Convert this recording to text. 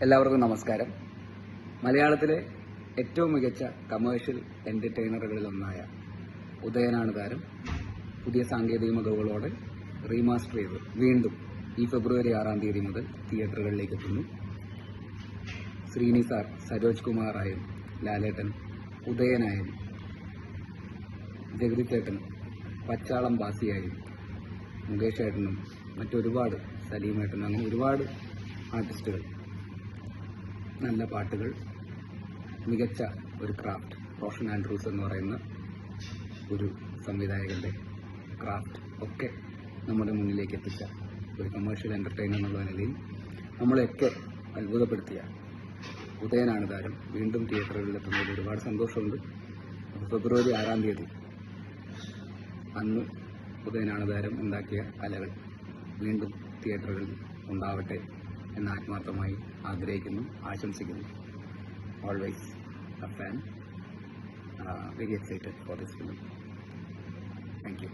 എല്ലാവർക്കും നമസ്കാരം. മലയാളത്തിലെ ഏറ്റവും മികച്ച കമേഴ്ഷ്യൽ എന്റർടൈനറുകളിലൊന്നായ ഉദയനാണ് താരം പുതിയ സാങ്കേതിക മികവുകളോടെ റീമാസ്റ്റർ ചെയ്ത് വീണ്ടും ഈ ഫെബ്രുവരി 6-ാം തീയതി മുതൽ തിയേറ്ററുകളിലേക്ക് എത്തുന്നു. ശ്രീനി സാർ സരോജ് കുമാറായും, ലാലേട്ടൻ ഉദയനായും, ജഗതി ചേട്ടൻ പച്ചാളം ബാസിയായും, മുകേഷ് ഏട്ടനും മറ്റൊരുപാട് സലീമേട്ടൻ, അങ്ങനെ ഒരുപാട് ആർട്ടിസ്റ്റുകൾ, നല്ല പാട്ടുകൾ, മികച്ച ഒരു ക്രാഫ്റ്റ്, റോഷൻ ആൻഡ്രൂസ് എന്ന് പറയുന്ന ഒരു സംവിധായകന്റെ ക്രാഫ്റ്റ് ഒക്കെ നമ്മുടെ മുന്നിലേക്ക് എത്തിച്ച ഒരു കമേഴ്ഷ്യൽ എന്റർടൈനർ എന്നുള്ള നിലയിൽ നമ്മളെയൊക്കെ അത്ഭുതപ്പെടുത്തിയ ഉദയനാണ് താരം വീണ്ടും തിയേറ്ററുകളിൽ എത്തുന്നതിൽ ഒരുപാട് സന്തോഷമുണ്ട്. ഫെബ്രുവരി 6-ാം തീയതി അന്ന് ഉദയനാണ് താരം ഉണ്ടാക്കിയ കലകൾ വീണ്ടും തിയേറ്ററുകളിൽ ഉണ്ടാവട്ടെ എന്ന് ആത്മാർത്ഥമായി ആഗ്രഹിക്കുന്നു, ആശംസിക്കുന്നു. Always a fan, very excited for this film. Thank you.